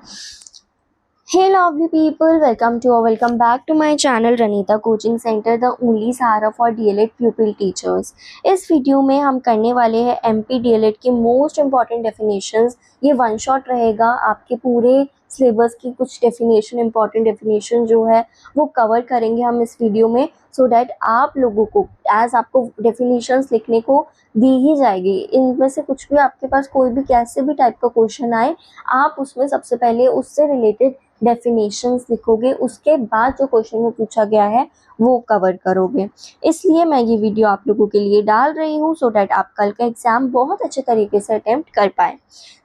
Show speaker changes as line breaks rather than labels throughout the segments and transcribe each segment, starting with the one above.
Hey lovely people, welcome back to my channel Ranita Coaching Center, the only Sahara for DLED pupil teachers। इस video में हम करने वाले हैं MP DLED के मोस्ट इम्पॉर्टेंट डेफिनेशंस। ये वन शॉट रहेगा, आपके पूरे सिलेबस की कुछ डेफिनेशन, इम्पॉर्टेंट डेफिनेशन जो है वो कवर करेंगे हम इस वीडियो में, सो डैट आप लोगों को एज आपको डेफिनेशंस लिखने को दी ही जाएगी, इनमें से कुछ भी आपके पास कोई भी कैसे भी टाइप का क्वेश्चन आए, आप उसमें सबसे पहले उससे रिलेटेड डेफिनेशंस लिखोगे, उसके बाद जो क्वेश्चन में पूछा गया है वो कवर करोगे। इसलिए मैं ये वीडियो आप लोगों के लिए डाल रही हूँ सो डैट आप कल का एग्जाम बहुत अच्छे तरीके से अटेम्प्ट कर पाए।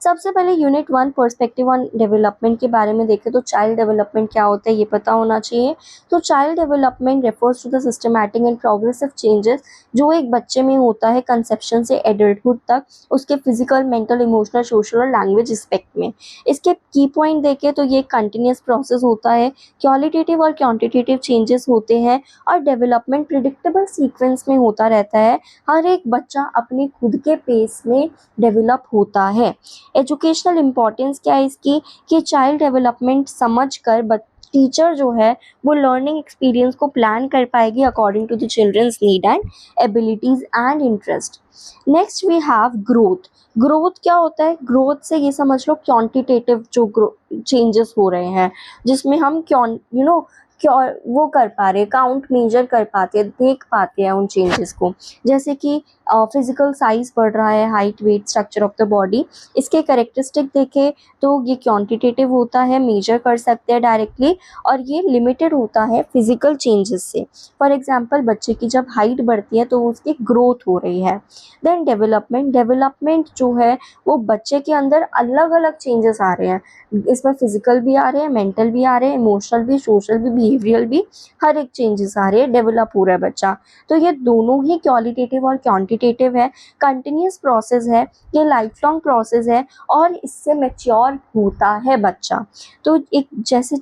सबसे पहले यूनिट 1 पर्सपेक्टिव ऑन डेवलपमेंट के बारे में देखें तो चाइल्ड डेवलपमेंट क्या होता है ये पता होना चाहिए। तो child development refers to the systematic and progressive changes जो एक बच्चे में होता है कंसेप्शन से एडल्टहुड तक, उसके फिजिकल, मेंटल, इमोशनल, सोशल और लैंग्वेज एस्पेक्ट में। इसके की पॉइंट देखें तो ये कंटिन्यूस प्रोसेस होता है, क्वालिटेटिव और क्वांटिटेटिव चेंजेस होते हैं और डेवलपमेंट प्रिडिक्टेबल सीक्वेंस में होता रहता है। हर एक बच्चा अपने खुद के पेस में डेवलप होता है। एजुकेशनल इम्पोर्टेंस क्या है इसकी कि चाइल्ड डेवलपमेंट समझ कर टीचर जो है वो लर्निंग एक्सपीरियंस को प्लान कर पाएगी according to the children's need and abilities and interest. Next we have growth. Growth क्या होता है? ग्रोथ से ये समझ लो क्वांटिटेटिव जो चेंजेस हो रहे हैं, जिसमें हम क्या वो कर पा रहे, काउंट मेजर कर पाते हैं, देख पाते हैं उन चेंजेस को। जैसे कि फिजिकल साइज बढ़ रहा है, height, weight, structure of the body. इसके कैरेक्टरिस्टिक देखें तो ये क्वांटिटेटिव होता है, मेजर कर सकते हैं डायरेक्टली, और ये लिमिटेड होता है फिजिकल चेंजेस से। फॉर एग्जांपल बच्चे की जब हाइट बढ़ती है तो उसकी ग्रोथ हो रही है। देन डेवलपमेंट जो है वो बच्चे के अंदर अलग अलग चेंजेस आ रहे हैं, इसमें फिजिकल भी आ रहे हैं, मेंटल भी आ रहे हैं, इमोशनल भी, सोशल भी, बिहेवियर भी, हर एक चेंजेस आ रहे हैं, डेवलप हो रहा है बच्चा। तो ये दोनों ही क्वालिटेटिव और क्वांटिटेटिव है, कंटिन्यूस प्रोसेस है, ये लाइफ लॉन्ग प्रोसेस है और इससे मैच्योर होता है बच्चा। तो एक जैसे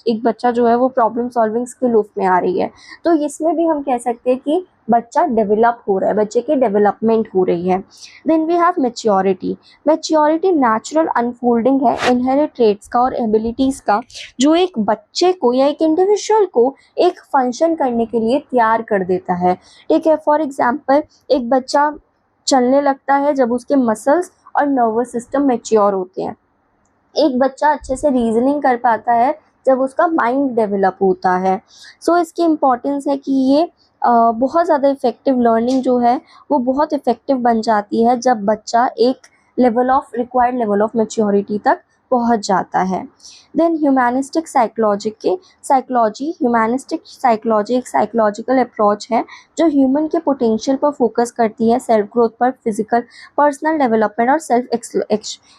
एक बच्चा जो है वो प्रॉब्लम सॉल्विंग स्किल उसमें आ रही है, तो इसमें भी हम कह सकते हैं कि बच्चा डेवलप हो रहा है, बच्चे की डेवलपमेंट हो रही है। Then we have maturity. Maturity natural unfolding है इनहेरिट ट्रेट्स का और एबिलिटीज़ का, जो एक बच्चे को या एक इंडिविजुअल को एक फंक्शन करने के लिए तैयार कर देता है। ठीक है, फॉर एग्जांपल एक बच्चा चलने लगता है जब उसके मसल्स और नर्वस सिस्टम मैच्योर होते हैं। एक बच्चा अच्छे से रीजनिंग कर पाता है जब उसका माइंड डेवलप होता है। सो इसकी इम्पोर्टेंस है कि ये बहुत ज़्यादा इफ़ेक्टिव लर्निंग जो है वो बहुत इफ़ेक्टिव बन जाती है जब बच्चा एक रिक्वायर्ड लेवल ऑफ मैच्योरिटी तक पहुंच जाता है। देन ह्यूमैनिस्टिक साइकोलॉजी एक साइकोलॉजिकल अप्रोच है जो ह्यूमन के पोटेंशियल पर फोकस करती है, सेल्फ ग्रोथ पर, फिजिकल पर्सनल डेवलपमेंट और सेल्फ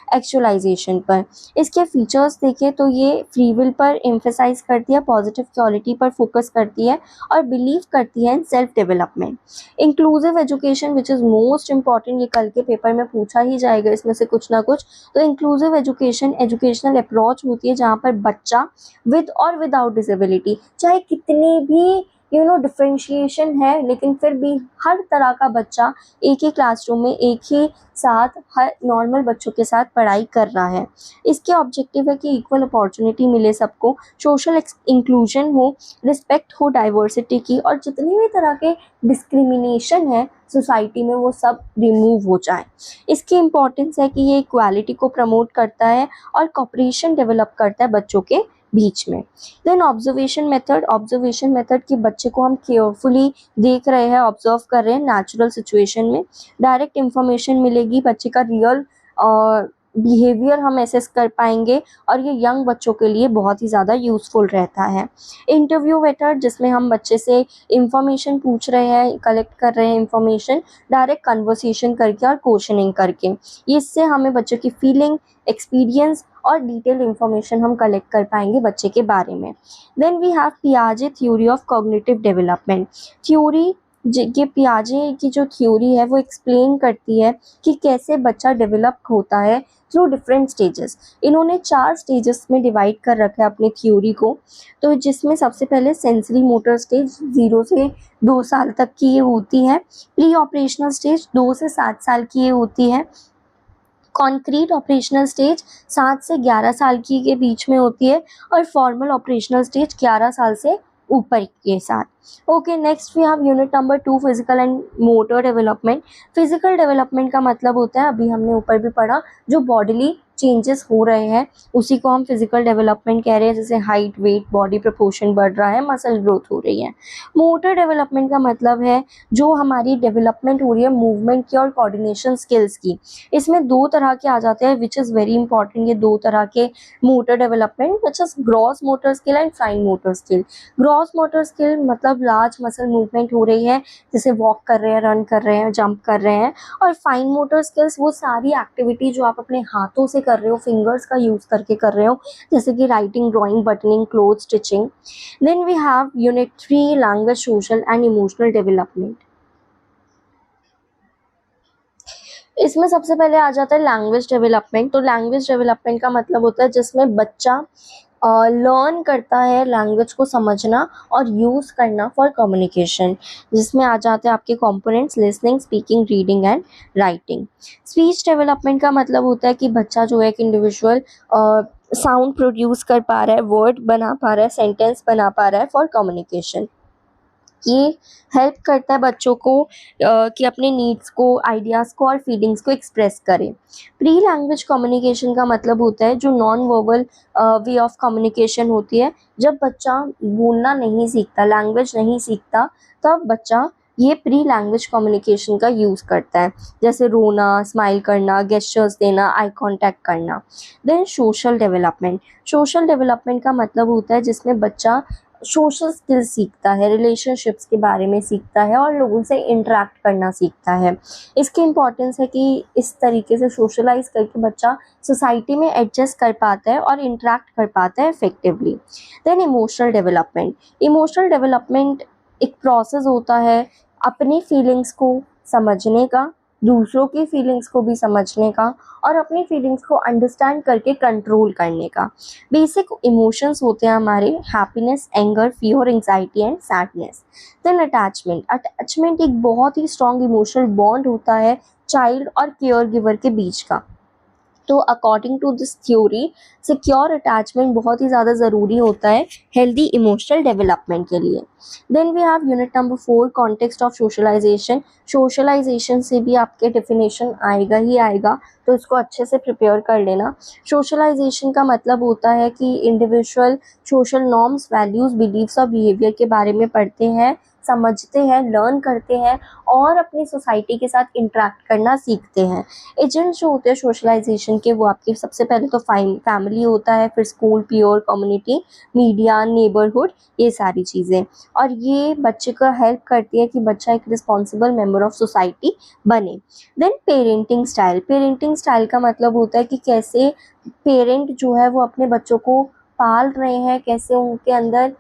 एक्चुअलाइजेशन पर। इसके फीचर्स देखें तो ये फ्री विल पर एम्फेसाइज करती है, पॉजिटिव क्वालिटी पर फोकस करती है और बिलीव करती है in self development. Inclusive education which is most important, ये कल के पेपर में पूछा ही जाएगा इसमें से कुछ ना कुछ। तो इंक्लूसिव एजुकेशनल अप्रोच होती है जहाँ पर बच्चा विद और विदाउट डिसेबिलिटी, चाहे कितनी भी डिफ्रेंशिएशन है, लेकिन फिर भी हर तरह का बच्चा एक ही क्लासरूम में एक ही साथ हर नॉर्मल बच्चों के साथ पढ़ाई कर रहा है। इसके ऑब्जेक्टिव है कि इक्वल अपॉर्चुनिटी मिले सबको, सोशल इंक्लूजन हो, रिस्पेक्ट हो डाइवर्सिटी की, और जितनी भी तरह के डिस्क्रिमिनेशन है सोसाइटी में वो सब रिमूव हो जाए। इसकी इम्पोर्टेंस है कि ये इक्वालिटी को प्रमोट करता है और कॉपरेशन डेवलप करता है बच्चों के बीच में। देन ऑब्जर्वेशन मेथड कि बच्चे को हम केयरफुली देख रहे हैं, ऑब्जर्व कर रहे हैं नेचुरल सिचुएशन में, डायरेक्ट इन्फॉर्मेशन मिलेगी, बच्चे का रियल बिहेवियर हम असेस कर पाएंगे और ये यंग बच्चों के लिए बहुत ही ज़्यादा यूज़फुल रहता है। इंटरव्यू मेथड जिसमें हम बच्चे से इंफॉर्मेशन पूछ रहे हैं, कलेक्ट कर रहे हैं इंफॉर्मेशन डायरेक्ट कन्वर्सेशन करके और क्वेश्चनिंग करके, इससे हमें बच्चों की फीलिंग, एक्सपीरियंस और डिटेल इंफॉर्मेशन हम कलेक्ट कर पाएंगे बच्चे के बारे में। देन वी हैव पियाजे थ्योरी ऑफ कॉग्निटिव डेवलपमेंट। ये पियाजे की जो थ्योरी है वो एक्सप्लेन करती है कि कैसे बच्चा डेवलप होता है थ्रू डिफरेंट स्टेजेस। इन्होंने 4 स्टेजेस में डिवाइड कर रखा है अपनी थ्योरी को। तो जिसमें सबसे पहले सेंसरी मोटर स्टेज 0 से 2 साल तक की ये होती है, प्री ऑपरेशनल स्टेज 2 से 7 साल की ये होती है, कॉन्क्रीट ऑपरेशनल स्टेज 7 से 11 साल की के बीच में होती है और फॉर्मल ऑपरेशनल स्टेज 11 साल से ऊपर के साथ। Okay, next we have unit number 2, physical and motor development. Physical development का मतलब होता है, अभी हमने ऊपर भी पढ़ा, जो बॉडीली चेंजेस हो रहे हैं उसी को हम फिजिकल डेवलपमेंट कह रहे हैं, जैसे हाइट, वेट, बॉडी प्रोपोर्शन बढ़ रहा है, मसल ग्रोथ हो रही है। मोटर डेवलपमेंट का मतलब है जो हमारी डेवलपमेंट हो रही है मूवमेंट की और कोऑर्डिनेशन स्किल्स की। इसमें दो तरह के आ जाते हैं विच इज़ वेरी इंपॉर्टेंट, ये दो तरह के motor development, which is gross motor skill and fine motor skill. Gross motor skill मतलब लार्ज मसल मूवमेंट हो रही है, जैसे वॉक कर रहे हैं, रन कर रहे हैं, जंप कर रहे हैं। और फाइन मोटर स्किल्स वो सारी एक्टिविटी जो आप अपने हाथों से कर रहे हो, फिंगर्स का यूज करके कर रहे हो, जैसे कि writing, drawing, buttoning, cloth stitching. Then we have unit 3, language, social and emotional development. इसमें सबसे पहले आ जाता है लैंग्वेज डेवलपमेंट। तो लैंग्वेज डेवलपमेंट का मतलब होता है जिसमें बच्चा लर्न करता है लैंग्वेज को समझना और यूज़ करना फॉर कम्युनिकेशन, जिसमें आ जाते हैं आपके components listening, speaking, reading and writing. Speech development का मतलब होता है कि बच्चा जो है एक इंडिविजुअल साउंड प्रोड्यूस कर पा रहा है, वर्ड बना पा रहा है, सेंटेंस बना पा रहा है फॉर कम्युनिकेशन। ये हेल्प करता है बच्चों को कि अपने नीड्स को, आइडियाज़ को और फीलिंग्स को एक्सप्रेस करें। प्री लैंग्वेज कम्युनिकेशन का मतलब होता है जो non verbal way of communication होती है। जब बच्चा बोलना नहीं सीखता, लैंग्वेज नहीं सीखता, तब बच्चा ये प्री लैंग्वेज कम्युनिकेशन का यूज़ करता है, जैसे रोना, स्माइल करना, गेस्चर्स देना, आई कांटेक्ट करना। Then social development. Social development का मतलब होता है जिसमें बच्चा सोशल स्किल्स सीखता है, रिलेशनशिप्स के बारे में सीखता है और लोगों से इंटरेक्ट करना सीखता है। इसकी इम्पॉर्टेंस है कि इस तरीके से सोशलाइज करके बच्चा सोसाइटी में एडजस्ट कर पाता है और इंटरेक्ट कर पाता है effectively. Then emotional development. Emotional development एक प्रोसेस होता है अपनी फीलिंग्स को समझने का, दूसरों की फीलिंग्स को भी समझने का और अपनी फीलिंग्स को अंडरस्टैंड करके कंट्रोल करने का। बेसिक इमोशंस होते हैं हमारे happiness, anger, fear, anxiety and sadness. Then attachment. Attachment एक बहुत ही स्ट्रॉन्ग इमोशनल बॉन्ड होता है चाइल्ड और केयर गिवर के बीच का। तो according to this theory, secure attachment बहुत ही ज़्यादा ज़रूरी होता है हेल्दी इमोशनल डेवलपमेंट के लिए। Then we have unit number 4, context of socialisation. Socialisation से भी आपके डेफिनेशन आएगा ही आएगा, तो इसको अच्छे से प्रिपेयर कर लेना। सोशलाइजेशन का मतलब होता है कि individual social norms, values, beliefs और बिहेवियर के बारे में पढ़ते हैं, समझते हैं, लर्न करते हैं और अपनी सोसाइटी के साथ इंटरेक्ट करना सीखते हैं। एजेंट्स जो होते हैं सोशलाइजेशन के, वो आपकी सबसे पहले तो फैमिली होता है, फिर school, peer, community, media, neighbourhood, ये सारी चीज़ें। और ये बच्चे को हेल्प करती है कि बच्चा एक रिस्पॉन्सिबल मेंबर ऑफ सोसाइटी बने। Then parenting style. Parenting style का मतलब होता है कि कैसे पेरेंट जो है वो अपने बच्चों को पाल रहे हैं, कैसे उनके अंदर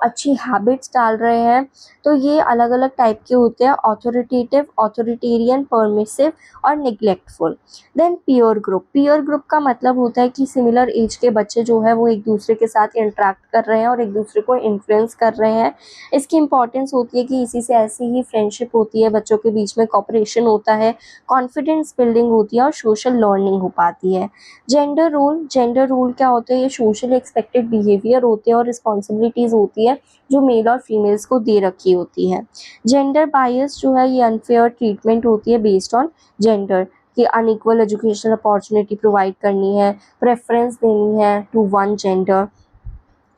अच्छी हैबिट्स डाल रहे हैं। तो ये अलग अलग टाइप के होते हैं, ऑथोरिटेटिव, ऑथोरिटेरियन, परमिसिव और neglectful. Then peer group. Peer group का मतलब होता है कि सिमिलर एज के बच्चे जो है वो एक दूसरे के साथ इंटरेक्ट कर रहे हैं और एक दूसरे को इन्फ्लुएंस कर रहे हैं। इसकी इंपॉर्टेंस होती है कि इसी से ऐसी ही फ्रेंडशिप होती है, बच्चों के बीच में कॉपरेशन होता है, कॉन्फिडेंस बिल्डिंग होती है और सोशल लर्निंग हो पाती है। Gender role. जेंडर रोल क्या होता है? ये सोशली एक्सपेक्टेड बिहेवियर होते हैं और रिस्पॉन्सिबिलिटीज़ होती है जो मेल और फीमेल्स को दे रखी होती है। जेंडर बायस जो है ये अनफेयर ट्रीटमेंट होती है बेस्ड ऑन जेंडर, कि अनइक्वल एजुकेशनल अपॉर्चुनिटी प्रोवाइड करनी है, प्रेफरेंस देनी है to one gender.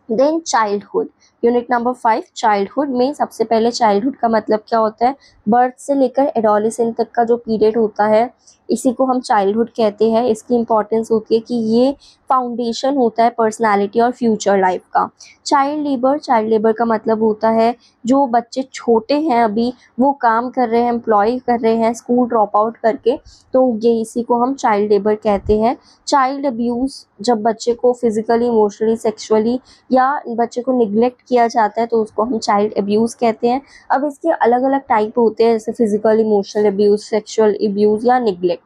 Then childhood. Unit number 5, childhood में सबसे पहले चाइल्डहुड का मतलब क्या होता है? बर्थ से लेकर एडोलेसेंट तक का जो पीरियड होता है इसी को हम चाइल्डहुड कहते हैं। इसकी इंपॉर्टेंस होती है कि ये फाउंडेशन होता है पर्सनालिटी और फ्यूचर लाइफ का। Child labour. चाइल्ड लेबर का मतलब होता है जो बच्चे छोटे हैं अभी, वो काम कर रहे हैं, एम्प्लॉय कर रहे हैं स्कूल ड्रॉप आउट करके, तो ये इसी को हम चाइल्ड लेबर कहते हैं। चाइल्ड अब्यूज़, जब बच्चे को फिजिकली, इमोशनली, सेक्सुअली या बच्चे को निगलेक्ट किया जाता है तो उसको हम चाइल्ड अब्यूज़ कहते हैं। अब इसके अलग अलग टाइप होते हैं, जैसे physical, emotional abuse, sexual abuse या निगलेक्ट।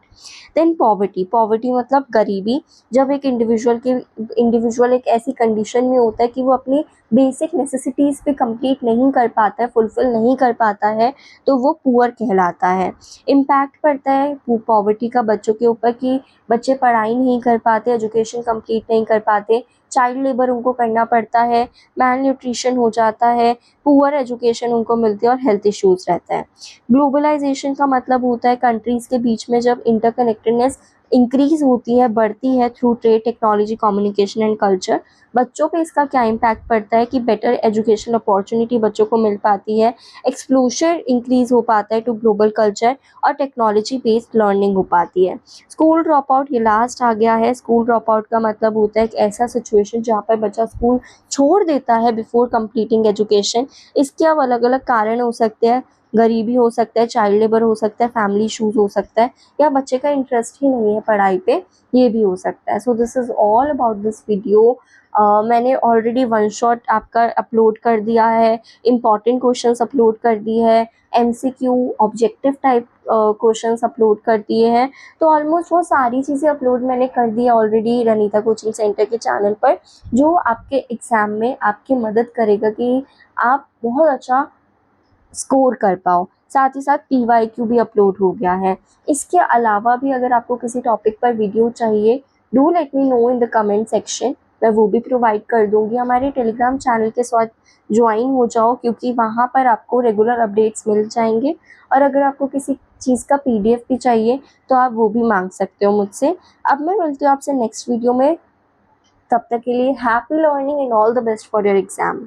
देन पॉवर्टी, पॉवर्टी मतलब गरीबी, जब एक इंडिविजुअल एक ऐसी कंडीशन में होता है कि वो अपनी बेसिक नेसेसिटीज़ पे कंप्लीट नहीं कर पाता है, फुलफिल नहीं कर पाता है, तो वो पुअर कहलाता है। इम्पैक्ट पड़ता है पॉवर्टी का बच्चों के ऊपर कि बच्चे पढ़ाई नहीं कर पाते, एजुकेशन कंप्लीट नहीं कर पाते, चाइल्ड लेबर उनको करना पड़ता है, मैल न्यूट्रिशन हो जाता है, पुअर एजुकेशन उनको मिलती है और हेल्थ इश्यूज रहता है। ग्लोबलाइजेशन का मतलब होता है कंट्रीज़ के बीच में जब इंटरकनेक्टेडनेस इंक्रीज होती है, बढ़ती है through trade, technology, communication and culture. बच्चों पे इसका क्या इम्पैक्ट पड़ता है कि बेटर एजुकेशन अपॉर्चुनिटी बच्चों को मिल पाती है, एक्सप्लोजर इंक्रीज हो पाता है टू ग्लोबल कल्चर और टेक्नोलॉजी बेस्ड लर्निंग हो पाती है। स्कूल ड्रॉप आउट, ये लास्ट आ गया है। स्कूल ड्रॉप आउट का मतलब होता है एक ऐसा सिचुएशन जहाँ पर बच्चा स्कूल छोड़ देता है बिफोर कंप्लीटिंग एजुकेशन। इसके अब अलग अलग कारण हो सकते हैं, गरीबी हो सकता है, चाइल्ड लेबर हो सकता है, फैमिली इशूज हो सकता है, या बच्चे का इंटरेस्ट ही नहीं है पढ़ाई पे, ये भी हो सकता है। So this is all about this video. मैंने ऑलरेडी वन शॉट आपका अपलोड कर दिया है, इम्पॉर्टेंट क्वेश्चंस अपलोड कर दिए है, MCQ objective type questions upload कर दिए हैं। तो ऑलमोस्ट वो सारी चीज़ें अपलोड मैंने कर दी है ऑलरेडी रनीता कोचिंग सेंटर के चैनल पर, जो आपके एग्ज़ाम में आपकी मदद करेगा कि आप बहुत अच्छा स्कोर कर पाओ। साथ ही साथ पीवाईक्यू भी अपलोड हो गया है। इसके अलावा भी अगर आपको किसी टॉपिक पर वीडियो चाहिए, do let me know in the comment section, मैं वो भी प्रोवाइड कर दूंगी। हमारे टेलीग्राम चैनल के साथ ज्वाइन हो जाओ, क्योंकि वहाँ पर आपको रेगुलर अपडेट्स मिल जाएंगे। और अगर आपको किसी चीज़ का पीडीएफ भी चाहिए तो आप वो भी मांग सकते हो मुझसे। अब मैं मिलती हूँ आपसे नेक्स्ट वीडियो में, तब तक के लिए happy learning and all the best for your exam.